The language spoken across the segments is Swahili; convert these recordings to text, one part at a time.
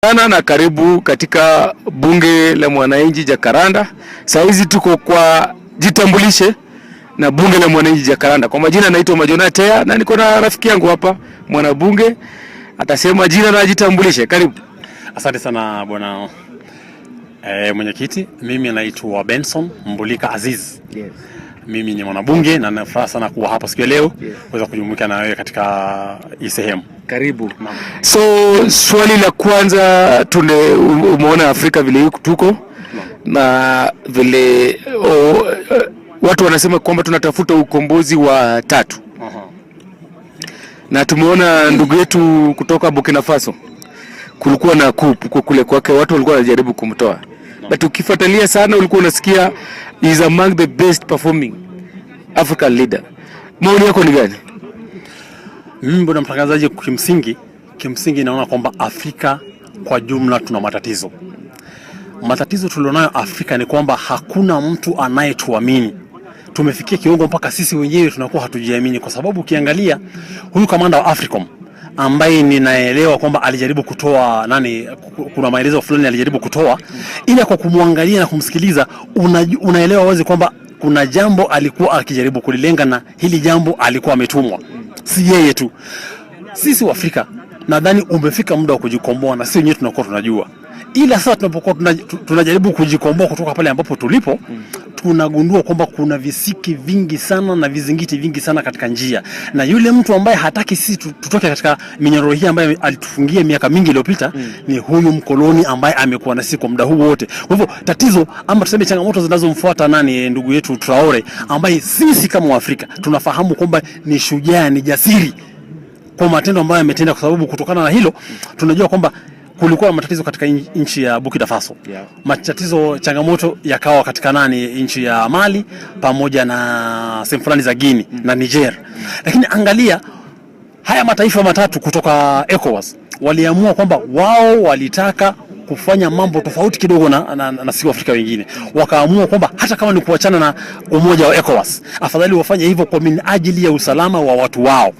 Sana na karibu katika bunge la mwananchi Jacaranda. Saizi tuko kwa jitambulishe na bunge la mwananchi Jacaranda. Kwa majina naitwa Majonatea na niko na rafiki yangu hapa mwanabunge, atasema jina na jitambulishe. Karibu. Asante sana bwana mwenyekiti. Mimi naitwa Benson Mbulika Aziz. Yes. Mimi ni mwanabunge na nafurahi sana kuwa hapa siku ya leo kuweza kujumuika na wewe katika hii sehemu. Karibu. So swali la kwanza, umeona Afrika vile tuko na vile watu wanasema kwamba tunatafuta ukombozi wa tatu. Na tumeona ndugu yetu kutoka Burkina Faso kulikuwa na coup kule kwake, watu walikuwa wanajaribu kumtoa. But ukifuatilia sana ulikuwa unasikia is among the best performing African leader. Maoni yako ni gani? Mimi bwana mtangazaji, kimsingi naona kwamba Afrika kwa jumla tuna matatizo. Matatizo tulionayo Afrika ni kwamba hakuna mtu anayetuamini. Tumefikia kiwango mpaka sisi wenyewe tunakuwa hatujiamini, kwa sababu ukiangalia huyu kamanda wa Africom ambaye ninaelewa kwamba alijaribu kutoa kuna maelezo fulani alijaribu kutoa, ila kwa kumwangalia na kumsikiliza unaelewa wazi kwamba kuna jambo alikuwa akijaribu kulilenga, na hili jambo alikuwa ametumwa. Si yeye tu, sisi wa Afrika nadhani umefika muda wa kujikomboa, na sisi wenyewe tunakuwa tunajua. Ila sasa tunapokuwa tunajaribu kujikomboa kutoka pale ambapo tulipo, tunagundua kwamba kuna visiki vingi sana na vizingiti vingi sana katika njia, na yule mtu ambaye hataki sisi tutoke katika minyororo hii ambaye alitufungia miaka mingi iliyopita ni huyu mkoloni ambaye amekuwa na sisi kwa muda huu wote. Kwa hivyo tatizo ama tuseme changamoto zinazomfuata ndugu yetu Traore, ambaye sisi kama Waafrika tunafahamu kwamba ni shujaa, ni jasiri kwa matendo ambayo ametenda, kwa sababu kutokana na hilo tunajua kwamba kulikuwa matatizo katika nchi ya Burkina Faso. Matatizo, changamoto yakawa katika nchi ya Mali pamoja na sehemu fulani za Guinea na Niger. Lakini angalia haya mataifa matatu kutoka ECOWAS waliamua kwamba wao walitaka kufanya mambo tofauti kidogo na si Afrika wengine. Wakaamua kwamba hata kama ni kuachana na umoja wa ECOWAS, afadhali wafanye hivyo kwa minajili ya usalama wa watu wao.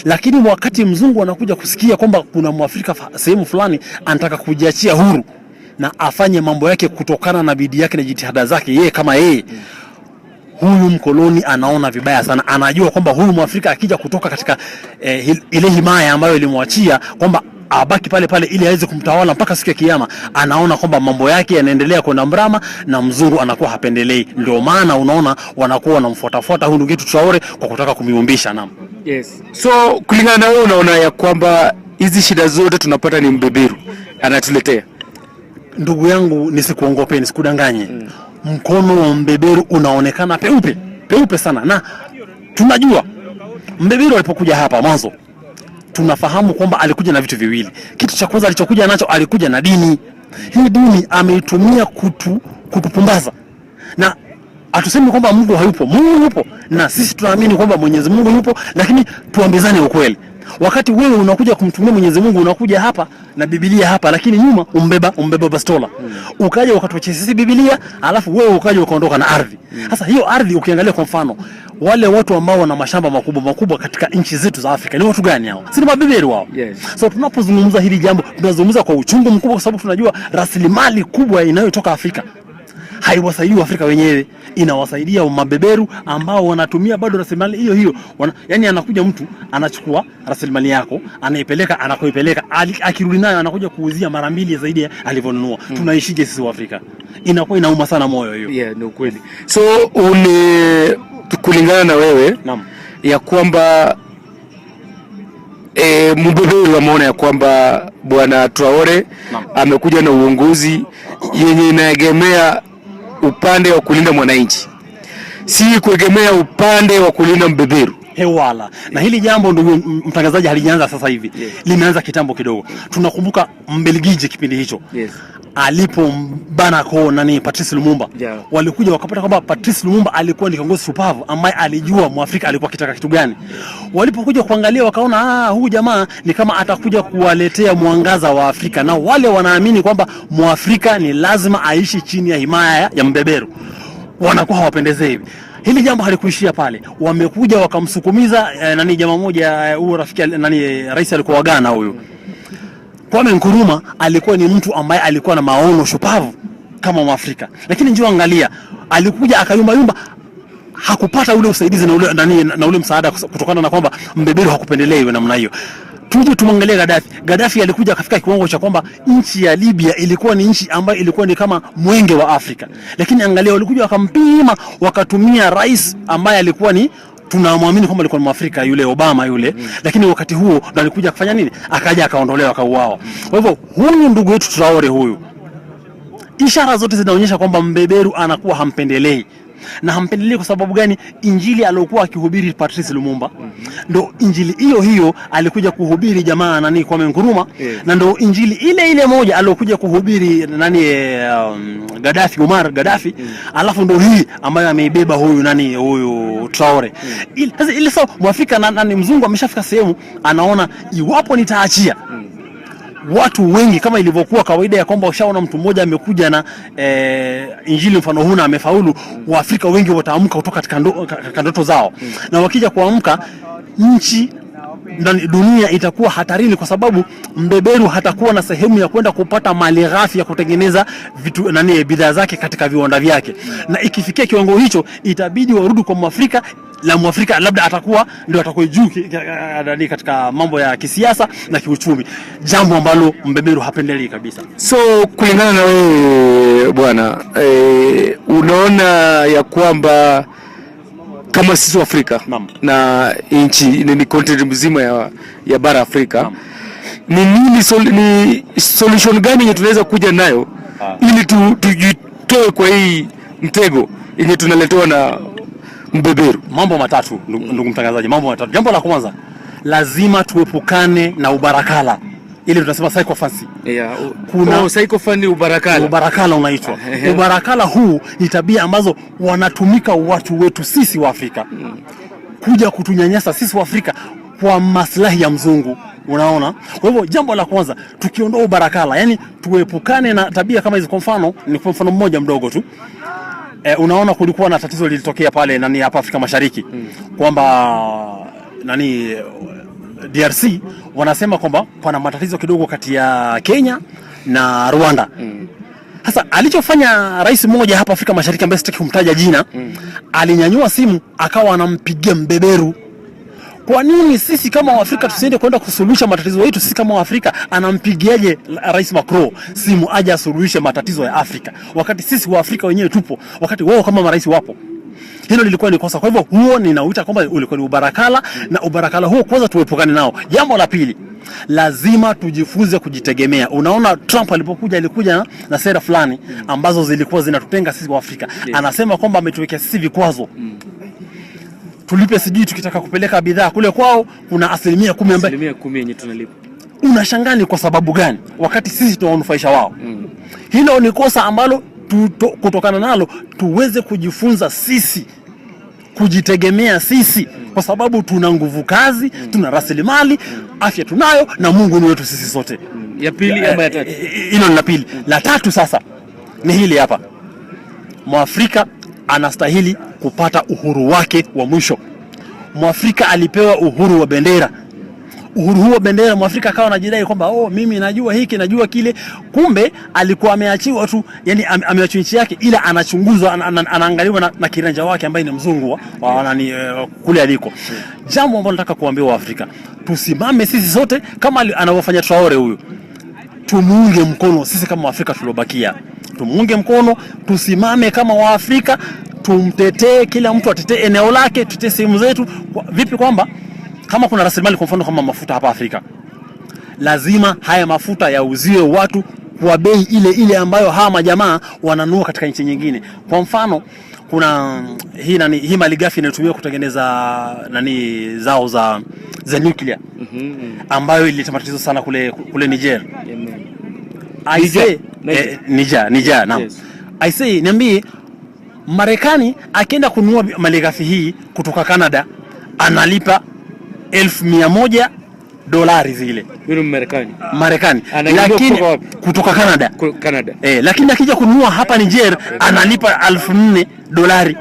Lakini wakati mzungu anakuja kusikia kwamba kuna Mwafrika sehemu fulani anataka kujiachia huru na afanye mambo yake kutokana na bidii yake na jitihada zake yeye kama yeye, huyu mkoloni anaona vibaya sana. Anajua kwamba huyu Mwafrika akija kutoka katika ile himaya ambayo ilimwachia kwamba abaki pale pale ili aweze kumtawala mpaka siku ya kiyama, anaona kwamba mambo yake yanaendelea kwenda mrama na mzungu anakuwa hapendelei. Ndio maana unaona wanakuwa wanamfuatafuata huyu ndugu yetu Traore kwa kutaka kumiumbisha. Yes. So kulingana na wewe, unaona ya kwamba hizi shida zote tunapata ni mbeberu anatuletea? Ndugu yangu, nisikuongopeni, nisikudanganye. Mkono wa mbeberu unaonekana peupe sana, na tunajua mbeberu alipokuja hapa mwanzo tunafahamu kwamba alikuja na vitu viwili. Kitu cha kwanza alichokuja nacho, alikuja na dini. Hii dini ameitumia kutupumbaza, na atusemi kwamba Mungu hayupo. Mungu yupo, na sisi tunaamini kwamba Mwenyezi Mungu yupo, lakini tuambizane ukweli. Wakati wewe unakuja kumtumia Mwenyezi Mungu, unakuja hapa na Biblia hapa, lakini nyuma umbeba bastola. Ukaja ukatuachia sisi Biblia, alafu wewe ukaja ukaondoka na ardhi. Sasa hiyo ardhi ukiangalia, kwa mfano wale watu ambao wana mashamba makubwa katika nchi zetu za Afrika ni watu gani hao? Si ni mabeberu wao? Yes. So tunapozungumza hili jambo tunazungumza kwa uchungu mkubwa, kwa sababu tunajua rasilimali kubwa inayotoka Afrika haiwasaidii Afrika wenyewe, inawasaidia mabeberu ambao wanatumia bado rasilimali hiyo. Yani anakuja mtu anachukua rasilimali yako, anaipeleka anakoipeleka, akirudi nayo anakuja kuuzia mara mbili zaidi alivyonunua. Tunaishije sisi wa Afrika? Inakuwa inauma sana moyo hiyo. Yeah, ni kweli. So kulingana na wewe ya kwamba mbeberu ameona ya kwamba bwana Traore amekuja na uongozi yenye inaegemea upande wa kulinda mwananchi, si kuegemea upande wa kulinda mbeberu. Hewala. Na hili jambo ndugu mtangazaji halijaanza sasa hivi. Yes. Limeanza kitambo kidogo. Tunakumbuka Mbelgiji kipindi hicho. Yes. Alipo bana Patrice Lumumba. Yeah. Walikuja wakapata kwamba Patrice Lumumba alikuwa ni kiongozi shupavu ambaye alijua Mwafrika alikuwa kitaka kitu gani. Walipokuja kuangalia wakaona huyu jamaa ni kama atakuja kuwaletea mwangaza wa Afrika, na wale wanaamini kwamba Mwafrika ni lazima aishi chini ya himaya ya mbeberu. Wanakuwa hawapendezei hivi. Hili jambo halikuishia pale. Wamekuja wakamsukumiza jamaa mmoja, huyo rafiki rais alikuwa wa Ghana huyo. Kwame Nkrumah alikuwa ni mtu ambaye alikuwa na maono shupavu kama Mwafrika, lakini njoo angalia, alikuja akayumba, hakupata ule usaidizi na ule msaada, kutokana na kwamba mbeberu hakupendelewa namna hiyo. Tuje tumwangalie Gaddafi. Gaddafi alikuja akafika kiwango cha kwamba nchi ya Libya ilikuwa ni nchi ambayo ilikuwa ni kama mwenge wa Afrika, lakini angalia, walikuja wakampima, wakatumia rais ambaye alikuwa ni tunamwamini kwamba alikuwa Mwafrika, yule Obama yule, lakini wakati huo ndo alikuja kufanya nini? Akaja akaondolewa, akauawa. Kwa hivyo huyu ndugu yetu Traore huyu, ishara zote zinaonyesha kwamba mbeberu anakuwa hampendelei. Na hampendelei kwa sababu gani? Injili aliyokuwa akihubiri Patrice Lumumba ndo injili hiyo alikuja kuhubiri jamaa nani Kwame Nkrumah, na ndo injili ile moja aliyokuja kuhubiri nani Gaddafi, Omar Gaddafi, alafu ndo hii ambayo ameibeba huyu Traore. Sasa ile sawa, Mwafrika nani mzungu ameshafika sehemu anaona iwapo nitaachia watu wengi, kama ilivyokuwa kawaida ya kwamba ushaona mtu mmoja amekuja na injili mfano huna amefaulu, Waafrika wengi wataamka kutoka katika ndoto zao, na wakija kuamka nchi dunia itakuwa hatarini, kwa sababu mbeberu hatakuwa na sehemu ya kwenda kupata mali ghafi ya kutengeneza vitu bidhaa zake katika viwanda vyake, na ikifikia kiwango hicho itabidi warudi kwa Mwafrika, la Mwafrika labda atakuwa ndio atakuwa juu katika mambo ya kisiasa na kiuchumi, jambo ambalo mbeberu hapendelei kabisa. So kulingana na wewe bwana, unaona ya kwamba kama sisi Afrika na nchi ni continent mzima ya bara Afrika, ni nini solution gani yenye tunaweza kuja nayo ili tujitoe kwa hii mtego yenye tunaletewa na mbeberu? Mambo matatu ndugu mtangazaji, mambo matatu. Jambo la kwanza, lazima tuepukane na ubarakala. Ile tunasema psychophancy. Kuna psychophancy, ubarakala unaitwa. Ubarakala huu ni tabia ambazo wanatumika watu wetu sisi wa Afrika kuja kutunyanyasa sisi wa Afrika kwa maslahi ya mzungu, unaona? Kwa hivyo jambo la kwanza, tukiondoa ubarakala, yani tuepukane na tabia kama hizo. Kwa mfano, ni kwa mfano mmoja mdogo tu. Unaona kulikuwa na tatizo lilitokea pale hapa Afrika Mashariki, kwamba DRC wanasema kwamba pana matatizo kidogo kati ya Kenya na Rwanda. Sasa alichofanya rais mmoja hapa Afrika Mashariki ambaye sitaki kumtaja jina, alinyanyua simu akawa anampigia mbeberu. Kwa nini sisi kama Waafrika tusiende kwenda kusuluhisha matatizo yetu sisi kama Waafrika? Anampigiaje Rais Macron simu aje asuluhishe matatizo ya Afrika, wakati sisi Waafrika wenyewe tupo, wakati wao kama marais wapo? Hilo lilikuwa ni kosa. Kwa hivyo huo ninauita kwamba ulikuwa ni ubarakala, na ubarakala huo kwanza tuepukane nao. Jambo la pili, lazima tujifunze kujitegemea. Unaona Trump alikuja na sera fulani ambazo zilikuwa zinatutenga sisi wa Afrika. Anasema kwamba ametuwekea sisi vikwazo. Tulipe sijui tukitaka kupeleka bidhaa kule kwao kuna asilimia 10 yenye tunalipa. Unashangani kwa sababu gani wakati sisi tunawanufaisha wao? Hilo ni kosa ambalo kutokana nalo tuweze kujifunza sisi kujitegemea sisi, kwa sababu tuna nguvu kazi, tuna rasilimali, afya tunayo, na Mungu ni wetu sisi sote. Ya pili ama ya tatu? Hilo ni la pili. La tatu sasa ni hili hapa. Mwafrika anastahili kupata uhuru wake wa mwisho. Mwafrika alipewa uhuru wa bendera. Uhuru huo bendera, Mwafrika akawa anajidai kwamba mimi najua hiki najua kile, kumbe alikuwa ameachiwa tu, yani ameachiwa nchi yake, ila anachunguzwa, anaangaliwa na kiranja wake ambaye ni mzungu kule aliko. Jambo ambalo nataka kuambia Waafrika, tusimame sisi sote kama anavyofanya Traore huyu, tumuunge mkono sisi kama Waafrika tuliobakia, tumuunge mkono, tusimame kama Waafrika, tumtetee, kila mtu atetee eneo lake, tutetee sehemu zetu. Vipi? Kwamba kama kuna rasilimali kwa mfano kama mafuta hapa Afrika, lazima haya mafuta yauziwe watu kwa bei ile ambayo hawa majamaa wananunua katika nchi nyingine. Kwa mfano kuna hii malighafi inayotumika kutengeneza zao za nuclear ambayo ilileta matatizo sana kule Niger. Niger, naam. Yes. I say niambie, Marekani akienda kununua malighafi hii kutoka Canada analipa $1,100 zile. Huyo Marekani. Lakini kutoka Canada. Lakini akija kununua hapa Niger analipa $4,000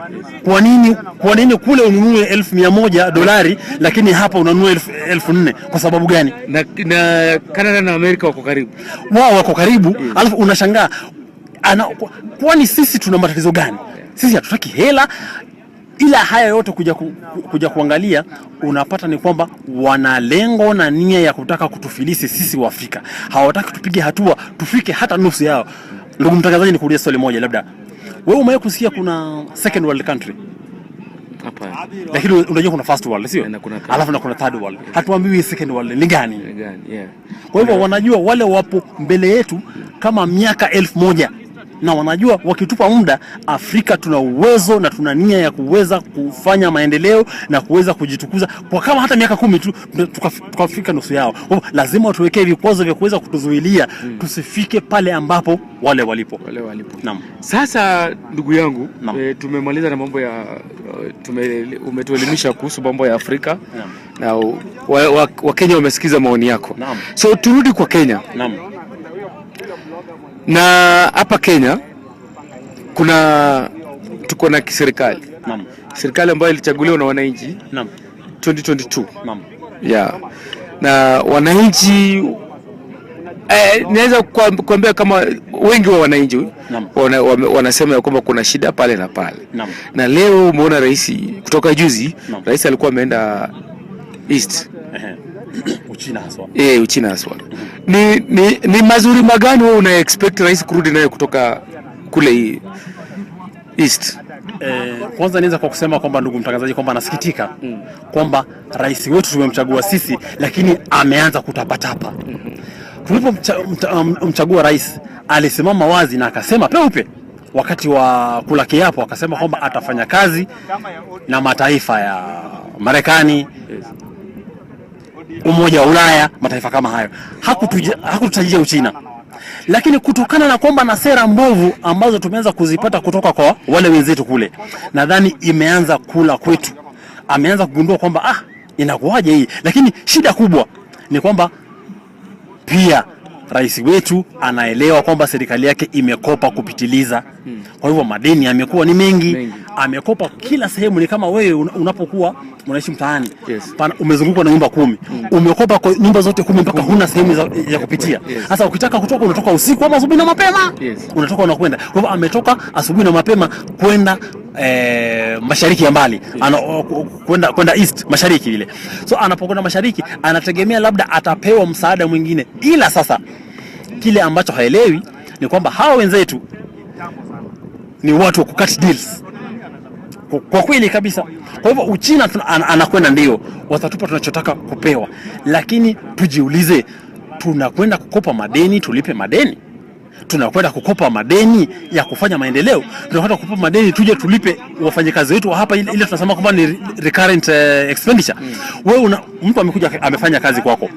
Kwa nini kule ununue $1,100 lakini hapa unanunua 4,000? Kwa sababu gani? Na Canada na Amerika wako karibu. Wao wako karibu, alafu unashangaa kwani sisi tuna matatizo gani? Sisi hatutaki hela, ila haya yote kuja kuangalia, unapata ni kwamba wana lengo na nia ya kutaka kutufilisi sisi wa Afrika. Hawataki tupige hatua tufike hata nusu yao. Ndugu mtangazaji, nikuulize swali moja, labda wewe umewahi kusikia kuna second world country? Hapana. Lakini unajua kuna first world, sio? Alafu na kuna third world. Hatuambiwi second world ni gani? Yeah. Kwa hivyo wanajua wale wapo mbele yetu kama miaka 1000, na wanajua wakitupa muda, Afrika tuna uwezo na tuna nia ya kuweza kufanya maendeleo na kuweza kujitukuza kwa kama hata miaka 10 tu tukafika nusu yao. Lazima tuwekee vikwazo vya kuweza kutuzuilia tusifike pale ambapo wale walipo. Naam. Sasa ndugu yangu, tumemaliza na mambo ya umetuelimisha kuhusu mambo ya Afrika. Naam. Na Wakenya wamesikiza maoni yako. Naam. So turudi kwa Kenya. Naam. Na hapa Kenya tuko na kiserikali. Naam. Serikali ambayo ilichaguliwa na wananchi. Naam. 2022. Naam. Yeah. Na wananchi naweza kuambia kama wengi wa wananchi wanasema ya kwamba kuna shida pale na pale. Naam. Na leo umeona rais kutoka juzi, rais alikuwa ameenda East. Uchina haswa. Uchina haswa. Ni mazuri magani wewe una expect rais kurudi nayo kutoka kule East? Kwanza nianza kwa kusema kwamba, ndugu mtangazaji, kwamba nasikitika kwamba rais wetu tumemchagua sisi, lakini ameanza kutapatapa. Tulipomchagua rais, alisimama wazi na akasema peupe wakati wa kula kiapo, akasema kwamba atafanya kazi na mataifa ya Marekani, Umoja wa Ulaya, mataifa kama hayo. Hakututajia Uchina. Lakini kutokana na kwamba na sera mbovu ambazo tumeanza kuzipata kutoka kwa wale wenzetu kule, nadhani imeanza kula kwetu. Ameanza kugundua kwamba inakuwaje hii. Lakini shida kubwa ni kwamba pia rais wetu anaelewa kwamba serikali yake imekopa kupitiliza. Kwa hivyo madeni yamekuwa ni mengi. Amekopa kila sehemu. Ni kama wewe unapokuwa unaishi mtaani, umezungukwa na nyumba 10. Umekopa kwa nyumba zote 10 mpaka huna sehemu ya kupitia. Sasa ukitaka kutoka, unatoka usiku ama asubuhi na mapema. Unatoka unakwenda. Kwa hivyo ametoka asubuhi na mapema kwenda mashariki ya mbali, kwenda east, mashariki ile. So anapokwenda mashariki, anategemea labda atapewa msaada mwingine, ila sasa kile ambacho haelewi ni kwamba hawa wenzetu ni watu wa kucut deals kwa kweli kabisa. Kwa hivyo Uchina anakwenda, ndio watatupa tunachotaka kupewa, lakini tujiulize, tunakwenda kukopa madeni tulipe madeni? Tunakwenda kukopa madeni ya kufanya maendeleo? Tunakwenda kukopa madeni tuje tulipe wafanyakazi wetu hapa, ile tunasema kwamba ni recurrent expenditure. Wewe mtu amekuja amefanya kazi kwako,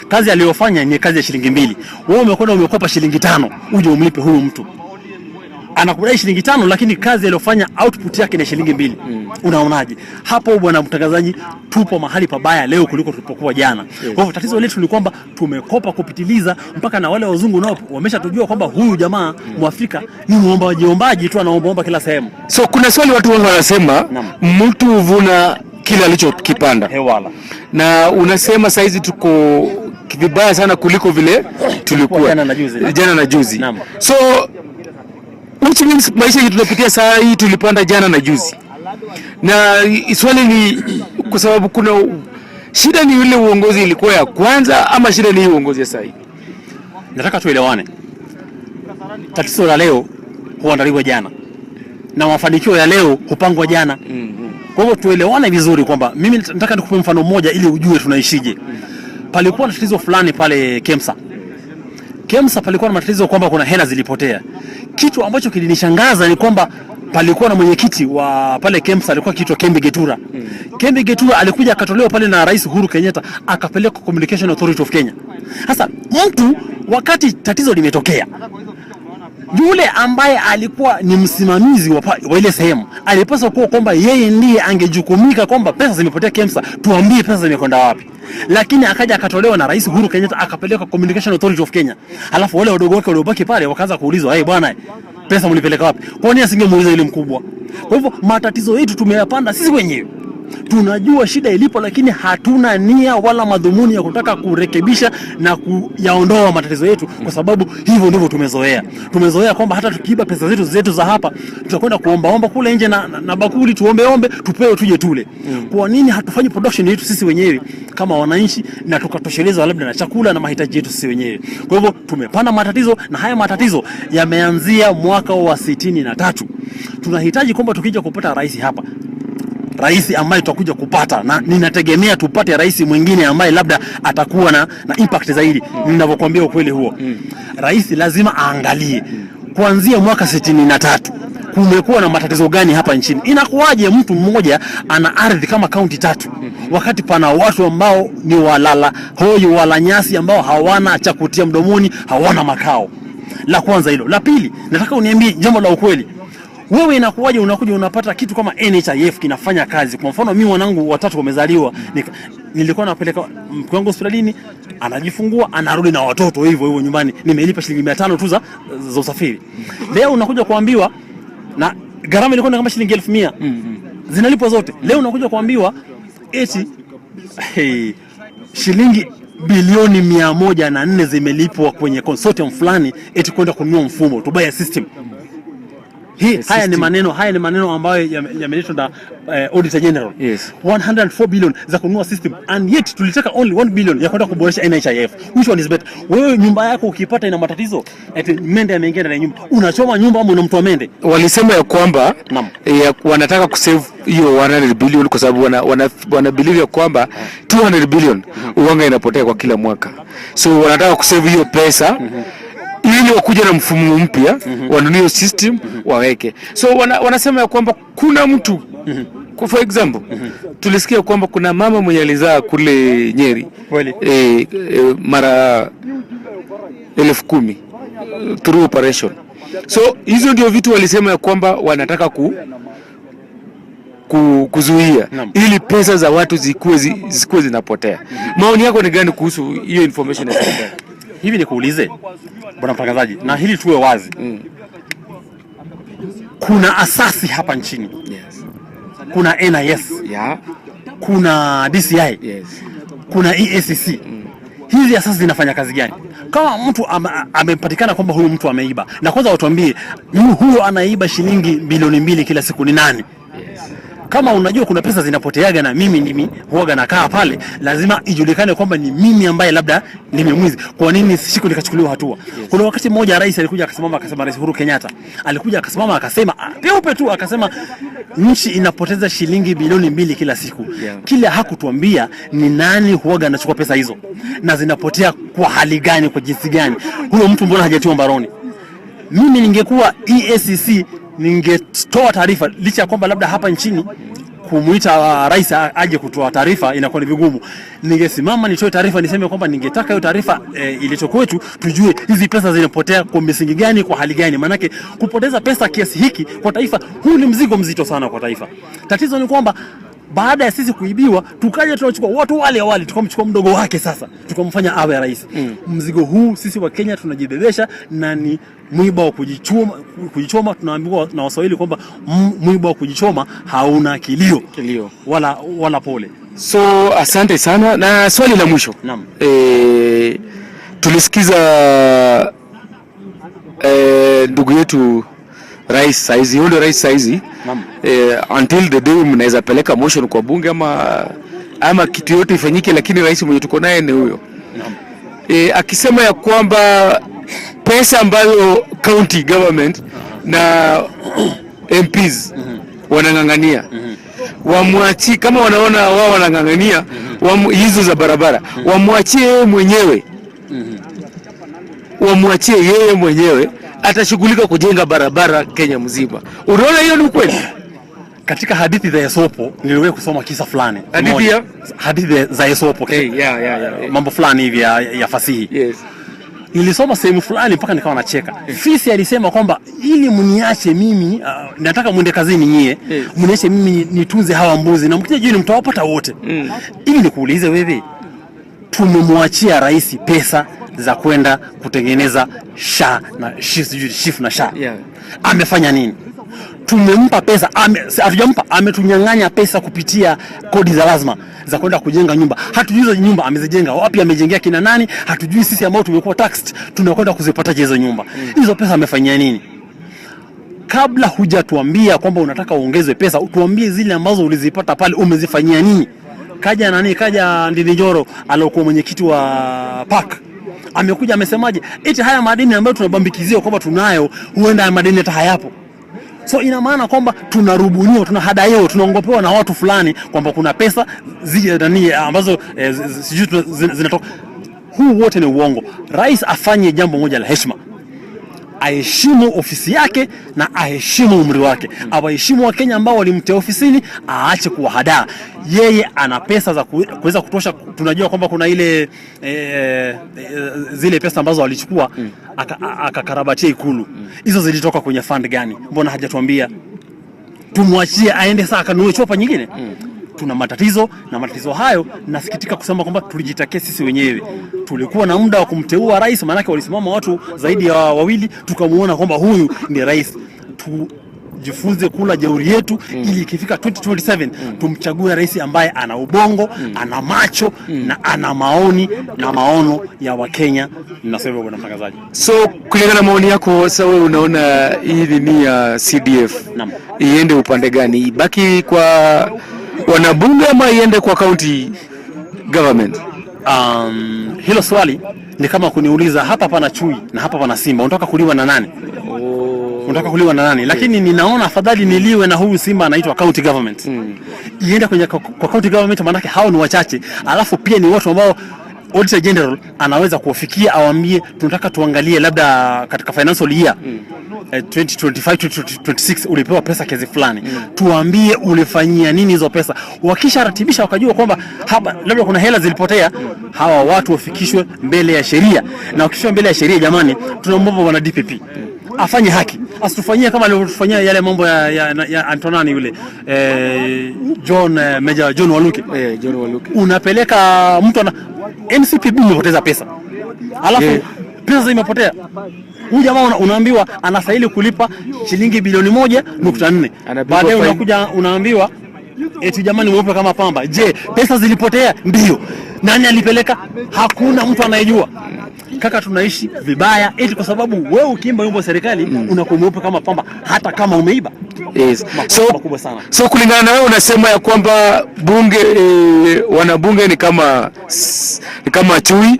kazi aliyofanya ni kazi ya shilingi 2, wewe umekwenda umekopa shilingi 5 uje umlipe huyu mtu. Anakudai shilingi 5, lakini kazi aliyofanya output yake ni shilingi 2. Unaonaje hapo, bwana mtangazaji? Tupo mahali pabaya leo kuliko tulipokuwa jana. Kwa hivyo tatizo letu ni kwamba tumekopa kupitiliza, mpaka na wale wazungu nao wameshatujua kwamba huyu jamaa Mwafrika ni muombaji tu, anaomba kila sehemu. So kuna swali watu wengi wanasema mtu huvuna kile alichokipanda. Hewala. Na unasema saizi tuko vibaya sana kuliko vile tulikuwa jana na juzi. So which means maisha yetu tunapitia saa hii tulipanda jana na juzi. Na swali ni kwa sababu kuna shida, ni ile uongozi ilikuwa ya kwanza ama shida ni uongozi ya sasa hivi? Nataka tuelewane. Tatizo la leo huandaliwa jana na mafanikio ya leo hupangwa jana. Kwa hivyo tuelewane vizuri kwamba mimi nataka nikupe mfano mmoja ili ujue tunaishije. Palikuwa na tatizo fulani pale Kemsa palikuwa na matatizo kwamba kuna hela zilipotea. Kitu ambacho kilinishangaza ni kwamba palikuwa na mwenyekiti wa pale Kemsa alikuwa kiitwa Kembe Getura. Kembe Getura alikuja akatolewa pale na Rais Uhuru Kenyatta, akapeleka Communication Authority of Kenya. Sasa mtu wakati tatizo limetokea, yule ambaye alikuwa ni msimamizi wa ile sehemu alipaswa kuwa kwamba yeye ndiye angejukumika kwamba pesa zimepotea Kemsa, tuambie pesa zimekwenda wapi. Lakini akaja akatolewa na Rais Uhuru Kenyatta akapeleka Communication Authority of Kenya. Alafu wale wadogo wake waliobaki pale wakaanza kuulizwa, bwana pesa mlipeleka wapi? Kwa nini asingemuuliza yule mkubwa? Kwa hivyo matatizo yetu tumeyapanda sisi wenyewe. Tunajua shida ilipo, lakini hatuna nia wala madhumuni ya kutaka kurekebisha na kuyaondoa matatizo yetu, kwa sababu hivyo ndivyo tumezoea. Tumezoea kwamba hata tukiiba pesa zetu za hapa, tutakwenda kuomba kule nje na bakuli tuombe tupewe tuje tule. Kwa nini hatufanyi production yetu sisi wenyewe kama wananchi na tukatosheleza labda na chakula na mahitaji yetu sisi wenyewe? Kwa hivyo tumepanda matatizo, na haya matatizo yameanzia mwaka wa 63. Tunahitaji kwamba tukija kupata rais hapa, rais ambaye tutakuja kupata, na ninategemea tupate rais mwingine ambaye labda atakuwa na impact zaidi. Ninavyokuambia ukweli huo, rais lazima aangalie kuanzia mwaka 63 kumekuwa na matatizo gani hapa nchini. Inakuwaje mtu mmoja ana ardhi kama kaunti 3 wakati pana watu ambao ni walala hoi, wala nyasi, ambao hawana cha kutia mdomoni, hawana makao? La kwanza hilo. La pili, nataka uniambie jambo la ukweli. Wewe inakuwaje unakuja unapata kitu kama NHIF kinafanya kazi? Kwa mfano mimi wanangu 3 wamezaliwa, nilikuwa napeleka mke wangu hospitalini, anajifungua, anarudi na watoto hivyo nyumbani, nimelipa shilingi 500 tu za usafiri. Leo unakuja kuambiwa, na gharama ilikuwa kama shilingi 1100 zinalipwa zote. Leo unakuja kuambiwa eti shilingi bilioni 104 zimelipwa kwenye consortium fulani eti kwenda kununua mfumo to buy a system. Haya ni maneno ambayo yameletwa na Auditor General. Yes. 104 billion za kununua system, and yet tulitaka only 1 billion ya kwenda kuboresha NHIF. Which one is better? Wewe nyumba yako ukipata ina matatizo, eti mende ameingia ndani ya nyumba, unachoma nyumba ama unamtoa mende? Walisema ya kwamba wanataka kusave hiyo 100 billion kwa sababu wana believe ya kwamba 200 billion uwanga inapotea kwa kila mwaka. So wanataka kusave hiyo pesa ili wakuja na mfumo mpya, wanunue system waweke. So wanasema ya kwamba kuna mtu for example tulisikia kwamba kuna mama mwenye alizaa kule Nyeri mara 10,000 through operation. So hizo ndio vitu walisema ya kwamba wanataka kuzuia ili pesa za watu zikuwe zinapotea. Maoni yako ni gani kuhusu hiyo information ya serikali? Hivi nikuulize bwana mtangazaji, na hili tuwe wazi. Kuna asasi hapa nchini. Yes. Kuna NIS. Yeah. Kuna DCI. Yes. Kuna EACC. Hizi asasi zinafanya kazi gani? Kama mtu amepatikana kwamba huyu mtu ameiba, na kwanza watuambie huyo anaiba shilingi bilioni 2 kila siku ni nani? Yes. Kama unajua kuna pesa zinapoteaga na mimi huaga nakaa pale, lazima ijulikane kwamba ni mimi ambaye labda nimemwizi. Kwa nini siku nikachukuliwa hatua? Yes. Kuna wakati mmoja rais alikuja akasema, Rais Uhuru Kenyatta alikuja akasema peupe tu akasema nchi inapoteza shilingi bilioni 2 kila siku. Yeah. Kile hakutuambia ni nani huaga anachukua pesa hizo na zinapotea kwa hali gani, kwa jinsi gani. Huyo mtu mbona hajatiwa mbaroni? Mimi ningekuwa EACC ningetoa taarifa, licha ya kwamba labda hapa nchini kumuita rais aje kutoa taarifa inakuwa ni vigumu. Ningesimama nitoe taarifa niseme kwamba ningetaka hiyo taarifa ilitoka kwetu, tujue hizi pesa zinapotea kwa misingi gani, kwa hali gani. Maanake kupoteza pesa kiasi hiki kwa taifa, huu ni mzigo mzito sana kwa taifa. Tatizo ni kwamba baada ya sisi kuibiwa, tukaja tunachukua watu wale tukamchukua mdogo wake, sasa tukamfanya awe rais. Mzigo huu sisi wa Kenya tunajibebesha, na ni mwiba wa kujichoma. Tunaambiwa na Waswahili kwamba mwiba wa kujichoma hauna kilio wala pole. So asante sana, na swali la mwisho. Naam. Tulisikiza ndugu yetu rais saizi, yule rais saizi, until the day mnaweza peleka motion kwa bunge ama kitu yote ifanyike, lakini rais mwenye tuko naye ni huyo. Akisema ya kwamba pesa ambayo county government na MPs wanangangania, wamwachie, kama wanaona wao wanangangania hizo za barabara, wamwachie mwenyewe, wamwachie yeye mwenyewe, atashughulika kujenga barabara Kenya mzima. Unaona hiyo ni ukweli? Katika hadithi za Esopo niliwahi kusoma kisa fulani. Hadithi za Esopo. Mambo fulani hivi ya fasihi. Yes. Nilisoma sehemu fulani mpaka nikawa nacheka. Fisi alisema kwamba ili mniache mimi, nataka muende kazini nyie, mniache mimi nitunze hawa mbuzi, na mkija jioni mtawapata wote. Ili nikuulize wewe, tumemwachia rais pesa za kwenda kutengeneza SHA na SHIF na SHA. Yeah. Amefanya nini? Tumempa pesa, hatujampa, ametunyang'anya pesa kupitia kodi za lazima za kwenda kujenga nyumba. Hatujui hizo nyumba amezijenga wapi, amejengea kina nani, hatujui sisi ambao tumekuwa taxed tunakwenda kuzipata hizo nyumba. Hizo pesa amefanyia nini? Kabla hujatuambia kwamba unataka uongeze pesa, tuambie zile ambazo ulizipata pale umezifanyia nini. Kaja Ndindi Nyoro aliyokuwa mwenyekiti wa park, amekuja amesemaje eti haya madeni ambayo tunabambikizia kwamba tunayo, huenda haya madeni hata hayapo. So ina maana kwamba tunarubuniwa, tunahadaiwa, tunaongopewa na watu fulani kwamba kuna pesa ambazo sijui zinatoka. Huu wote ni uongo. Rais afanye jambo moja la heshima. Aheshimu ofisi yake na aheshimu umri wake. Awaheshimu wa Kenya ambao walimtea ofisini, aache kuwahadaa. Yeye ana pesa za kuweza kutosha. Tunajua kwamba kuna ile zile pesa ambazo alichukua akakarabatia Ikulu. Hizo zilitoka kwenye fund gani? Mbona hajatuambia? Tumwachie aende sasa akanunue chopa nyingine. Tuna matatizo, na matatizo hayo nasikitika kusema kwamba tulijitakia sisi wenyewe. Tulikuwa na muda wa kumteua rais, maana yake walisimama watu zaidi ya wawili, tukamuona kwamba huyu ni rais. Tujifunze kula jeuri yetu ili ikifika 2027 tumchague rais ambaye ana ubongo, ana macho na ana maoni na maono ya Wakenya. Ninasema bwana mtangazaji. So kulingana na maoni yako, sasa wewe unaona hii ni ya CDF iende upande gani? Ibaki kwa wanabunge ama iende kwa county government? Hilo swali ni kama kuniuliza hapa pana chui na hapa pana simba, unataka kuliwa na nani? Unataka kuliwa na nani? Lakini ninaona afadhali niliwe na huyu simba anaitwa county government. Iende kwa county government, maana yake hao ni wachache, alafu pia ni watu ambao Auditor General anaweza kuwafikia, awambie tunataka tuangalie labda katika financial year 2025-2026 ulipewa pesa kiasi fulani. Tuambie ulifanyia nini hizo pesa. Wakisha ratibisha wakajua kwamba hapa labda kuna hela zilipotea, hawa watu wafikishwe mbele ya sheria. Na wakishwa mbele ya sheria, jamani, tunaomba bwana DPP afanye haki. Asitufanyie kama alivyofanyia yale mambo ya Antonani yule Major John Waluke. John Waluke. Unapeleka mtu na NCPB umepoteza pesa. Alafu pesa zimepotea. Huyu jamaa unaambiwa anastahili kulipa shilingi bilioni 1.4. Baadaye unakuja unaambiwa eti jamani mweupe kama pamba. Je, pesa zilipotea? Ndio. Nani alipeleka? Hakuna mtu anayejua. Kaka, tunaishi vibaya eti kwa sababu wewe ukiimba wimbo serikali unakuwa mweupe kama pamba hata kama umeiba. Yes. Makubwa sana. So kulingana na wewe unasema ya kwamba bunge wanabunge ni kama chui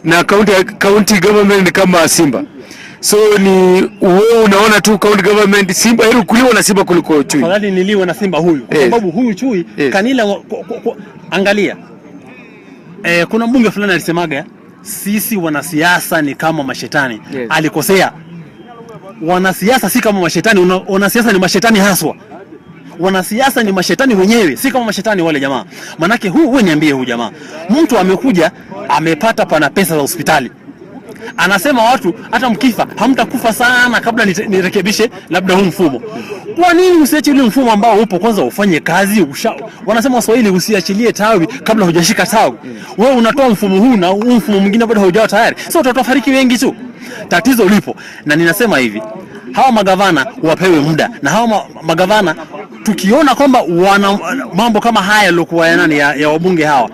na county government ni kama simba. So ni wewe unaona tu county government simba heri kuliwa na simba kuliko chui. Afadhali niliwe na simba huyu kwa sababu huyu chui kanila angalia. Kuna mbunge fulani alisemaga sisi wanasiasa ni kama mashetani. Alikosea. Wanasiasa si kama mashetani, wanasiasa ni mashetani haswa. Wanasiasa ni mashetani wenyewe, si kama mashetani wale jamaa. Manake wewe niambie, huyu jamaa mtu amekuja amepata pana pesa za hospitali, anasema watu hata mkifa hamtakufa sana kabla nirekebishe labda huu mfumo. Kwa nini usiache ile mfumo ambao upo kwanza ufanye kazi? Wanasema Waswahili, usiachilie tawi kabla hujashika tawi. Wewe unatoa mfumo huu na huu mfumo mwingine bado haujawa tayari, sio tutafariki wengi tu. Tatizo lipo, na ninasema hivi, hawa magavana wapewe muda, na hawa magavana tukiona kwamba wana mambo kama haya yaliokuwa ya wabunge hawa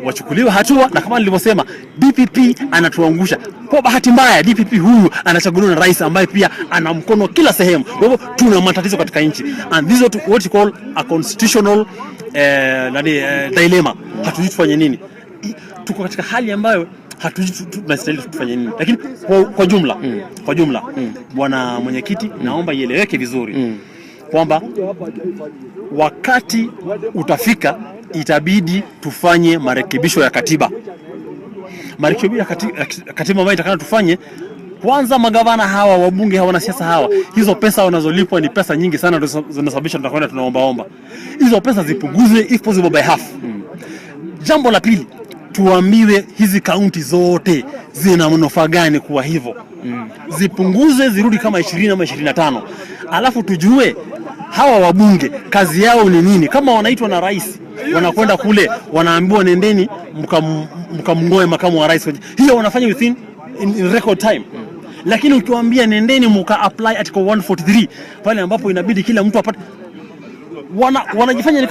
wachukuliwe hatua. Na kama nilivyosema, DPP anatuangusha. Kwa bahati mbaya DPP huyu anachaguliwa na rais ambaye pia ana mkono kila sehemu. Kwa hivyo tuna matatizo katika nchi, and this is what you call a constitutional dilemma. Hatujui tufanye nini. Tuko katika hali ambayo hatujui tunastahili tufanye nini. Lakini kwa jumla bwana mwenyekiti, naomba ieleweke vizuri kwamba wakati utafika itabidi tufanye marekebisho ya katiba. Marekebisho ya katiba ambayo itakana tufanye. Kwanza magavana hawa, wabunge hawa, wanasiasa hawa, hizo pesa wanazolipwa ni pesa nyingi sana, zinasababisha tunakwenda tunaomba. Hizo pesa zipunguzwe if possible by half. Jambo la pili, tuambiwe hizi kaunti zote zina manufaa gani kuwa hivyo. Zipunguze zirudi kama 20 ama 25. Alafu tujue hawa wabunge kazi yao ni nini. Kama wanaitwa na rais wanakwenda kule wanaambiwa nendeni mkamngoe makamu wa rais. Hiyo wanafanya within in record time. Lakini ukiwaambia nendeni mka apply article 143 pale ambapo inabidi kila mtu apate, wanajifanya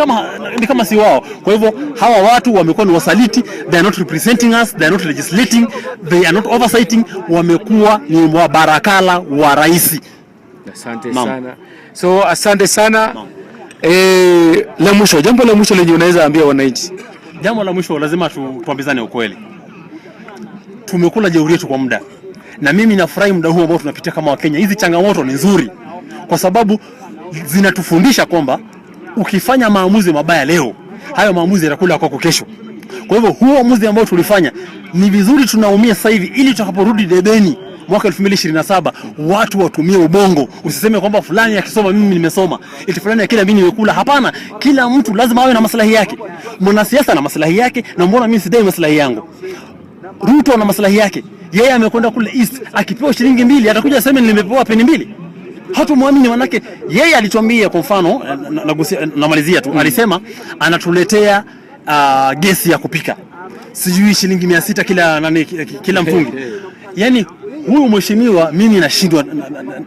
ni kama si wao. Kwa hivyo hawa watu wamekuwa ni wasaliti. They are not representing us, they are not legislating, they are not oversighting. Wamekuwa ni wabarakala wa rais. Asante sana. So asante sana. La mwisho, jambo la mwisho lenye unaweza ambia wananchi. Jambo la mwisho, lazima tuambizane ukweli. Tumekula jeuri yetu kwa muda. Na mimi nafurahi muda huu ambao tunapitia kama Wakenya. Hizi changamoto ni nzuri kwa sababu zinatufundisha kwamba ukifanya maamuzi mabaya leo, hayo maamuzi yatakula kwako kesho. Kwa hivyo huo uamuzi ambao tulifanya ni vizuri, tunaumia sasa hivi, ili tutakaporudi debeni mwaka 2027 watu watumie ubongo. Usiseme kwamba fulani akisoma mimi nimesoma, eti fulani akila mimi nimekula. Hapana, kila mtu lazima awe na maslahi yake. Mwanasiasa na maslahi yake, na mbona mimi sidai maslahi yangu? Ruto na maslahi yake. Yeye amekwenda kule East, akipewa shilingi 2 atakuja aseme nimepewa peni 2. Hatumwamini, manake yeye alituambia, kwa mfano namalizia tu, alisema anatuletea gesi ya kupika sijui shilingi 600 kila mtungi. Yani huyu mheshimiwa mimi nashindwa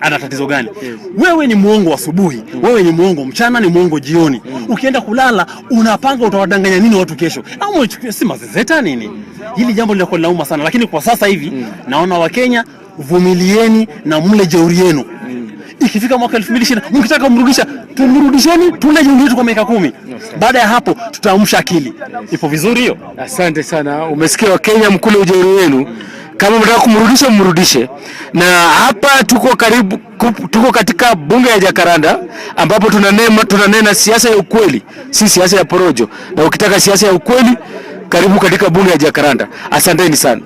ana tatizo gani? Wewe ni muongo asubuhi, wewe ni muongo mchana, ni muongo jioni. Ukienda kulala unapanga utawadanganya nini watu kesho? Au si mazezeta nini? Hili jambo linakuwa lauma sana, lakini kwa sasa hivi naona Wakenya vumilieni na mle jeuri yenu. Ikifika mwaka 2020 mkitaka kumrudisha, tumrudisheni, tule jeuri yetu kwa miaka 10. Baada ya hapo tutaamsha akili. Ipo vizuri hiyo? Asante sana. Umesikia Wakenya, mkule ujeuri wenu. Kama mtaka kumrudisha mrudishe. Na hapa tuko katika bunge ya Jacaranda ambapo tunanena siasa ya ukweli, si siasa ya porojo. Na ukitaka siasa ya ukweli, karibu katika bunge ya Jacaranda. Asanteni sana.